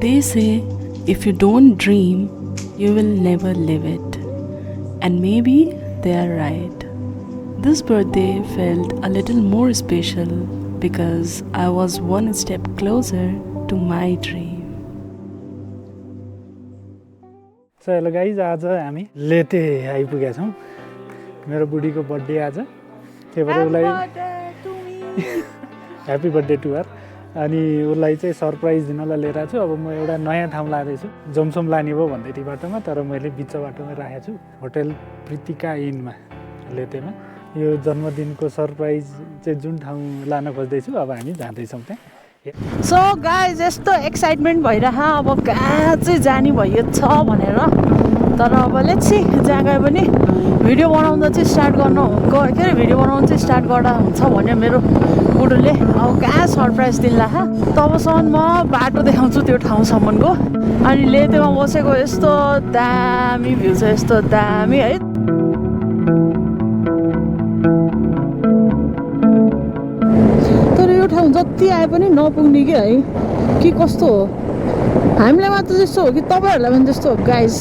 They say if you don't dream, you will never live it. And maybe they are right. This birthday felt a little more special because I was one step closer to my dream. So hello guys, आज हामी लेते आइपुगेका छौँ। मेरो बुढीको birthday आज, त्यही भएर उसलाई ह्यापी बर्थडे टु हर। अनि उसलाई चाहिँ सरप्राइज दिनलाई लिएर आएको छु। अब म एउटा नयाँ ठाउँ लाँदैछु, जमसम लाने भयो भन्दै थिएँ बाटोमा, तर मैले बिच बाटोमा राखेको छु होटल प्रीतिका इनमा लेतेमा। यो जन्मदिनको सरप्राइज चाहिँ जुन ठाउँ लान खोज्दैछु, अब हामी जाँदैछौँ त्यहाँ। सो गाइज यस्तो एक्साइटमेन्ट भइरह, अब कहाँ चाहिँ जाने भयो छ भनेर। तर अब लेट्स सी, जहाँ गए पनि भिडियो बनाउँदा चाहिँ स्टार्ट गर्नु के अरे भिडियो बनाउनु चाहिँ स्टार्ट गर्दा हुन्छ भन्यो मेरो बुढोले। अब कहाँ सरप्राइज दिन्ला, तबसम्म म बाटो देखाउँछु त्यो ठाउँसम्मको। अनि लेतेमा बसेको यस्तो दामी भ्यू छ, यस्तो दामी है। तर यो ठाउँ जति आए पनि नपुग्ने कि है, कि कस्तो हो? हामीलाई मात्र जस्तो हो कि तपाईँहरूलाई पनि जस्तो हो गाइस?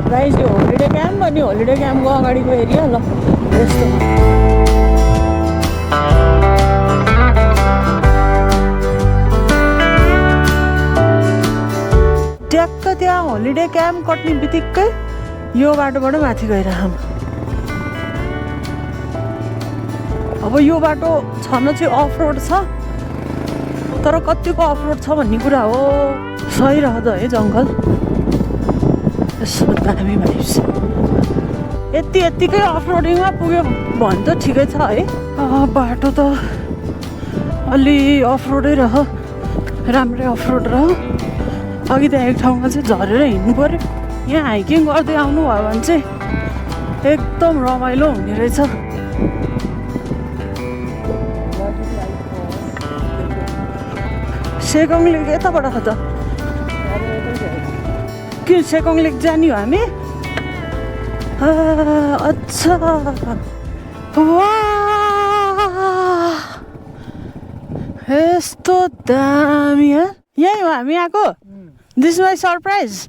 गाइस यो होलिडे क्याम्प अनि होलिडे क्याम्पको अगाडिको एरिया ल यस्तो। ट्याक्क त्यहाँ होलिडे क्याम्प कट्ने बित्तिकै यो बाटोबाट माथि गइरहँ। अब यो बाटो छन चाहिँ अफ रोड छ, तर कतिको अफ रोड छ भन्ने कुरा हो। सही रहँदो है जङ्गल, यसो दामी भाइब्स। यतिकै अफ रोडिङमा पुग्यो भने त ठिकै छ है। बाटो त अलि अफ रोडै रह, राम्रै अफ रोड रह। अघि त्यहाँ एक ठाउँमा चाहिँ झरेर हिँड्नु पऱ्यो। यहाँ हाइकिङ गर्दै आउनु भयो भने चाहिँ एकदम रमाइलो हुने रहेछ। सेकोङ लेक यताबाट छ त कि? सेकोङ लेक जाने हो हामी? अच्छा, यस्तो दामी है। यहीँ हो हामी आएको? This my surprise.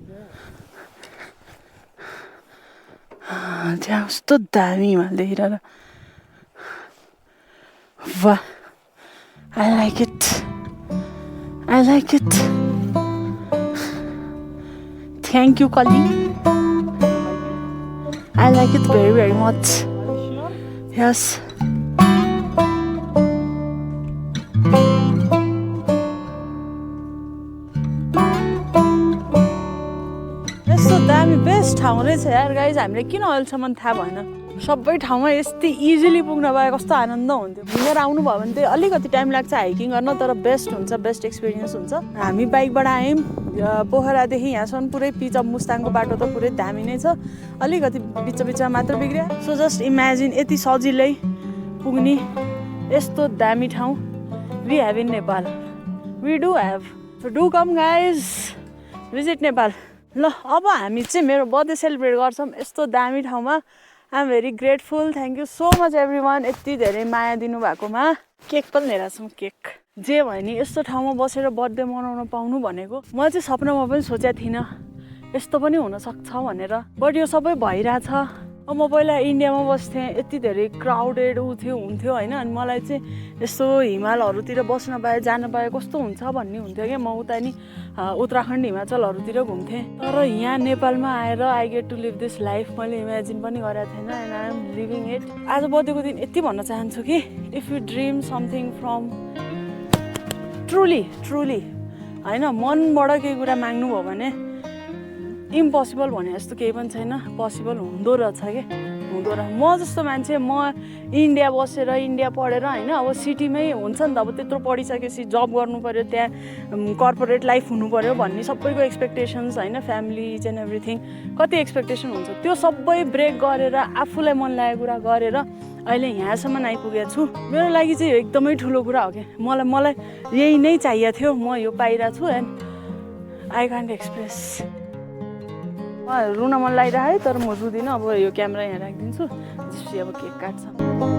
त्यहाँ कस्तो दामी हिमाल देखिरहेर, वाह, I like it, I like it. Thank you कली, I like it very very much. Yes, दामी बेस्ट ठाउँ रहेछ यार गाइज। हामीले किन अहिलेसम्म थाहा भएन? सबै ठाउँमा यस्तै इजिली पुग्न पाए कस्तो आनन्द हुन्थ्यो। हिँडेर आउनु भयो भने चाहिँ अलिकति टाइम लाग्छ हाइकिङ गर्न, तर बेस्ट हुन्छ, बेस्ट एक्सपिरियन्स हुन्छ। हामी बाइकबाट आयौँ पोखरादेखि यहाँसम्म पुरै पिच अफ मुस्ताङको बाटो त पुरै दामी नै छ, अलिकति बिचमा मात्र बिग्रियो। सो जस्ट इमेजिन यति सजिलै पुग्ने यस्तो दामी ठाउँ we have in Nepal. We do have, so do come guys, visit Nepal. ल अब हामी चाहिँ मेरो बर्थडे सेलिब्रेट गर्छौँ यस्तो दामी ठाउँमा। I am very grateful, thank you so much everyone यति धेरै माया दिनुभएकोमा। केक पनि लिएर छौँ, केक जे भयो नि यस्तो ठाउँमा बसेर बर्थडे मनाउन पाउनु भनेको म चाहिँ सपनामा पनि सोचेको थिइनँ यस्तो पनि हुनसक्छ भनेर। बट यो सबै भइरहेछ। म पहिला इन्डियामा बस्थेँ, यति धेरै क्राउडेड हुन्थ्यो होइन। अनि मलाई चाहिँ यस्तो हिमालहरूतिर बस्न पाएँ, जान पाएँ कस्तो हुन्छ भन्ने हुन्थ्यो क्या। म उता नि उत्तराखण्ड हिमाचलहरूतिर घुम्थेँ, तर यहाँ नेपालमा आएर I get to live this life मैले इमेजिन पनि गरेको थिएन, and I am living it. आज बर्थडेको दिन यति भन्न चाहन्छु कि if you dream something from truly होइन, मनबाट केही कुरा माग्नुभयो भने इम्पोसिबल भने जस्तो केही पनि छैन, पोसिबल हुँदो रहेछ कि हुँदो रहेछ। म जस्तो मान्छे, म इन्डिया बसेर इन्डिया पढेर होइन, अब सिटीमै हुन्छ नि त, अब त्यत्रो पढिसकेपछि जब गर्नु पऱ्यो, त्यहाँ कर्पोरेट लाइफ हुनु पऱ्यो भन्ने सबैको एक्सपेक्टेसन्स होइन, फ्यामिली इच एन्ड एभ्रिथिङ कति एक्सपेक्टेसन हुन्छ, त्यो सबै ब्रेक गरेर आफूलाई मन लागेको कुरा गरेर अहिले यहाँसम्म आइपुगेको छु मेरो लागि चाहिँ यो एकदमै ठुलो कुरा हो कि मलाई यही नै चाहिएको थियो म यो पाइरहेको छु एन्ड आई कान्ट एक्सप्रेस रुन मन लागिरहेको है तर म रुदिनँ अब यो क्यामेरा यहाँ राखिदिन्छु जसरी अब केक काट्छ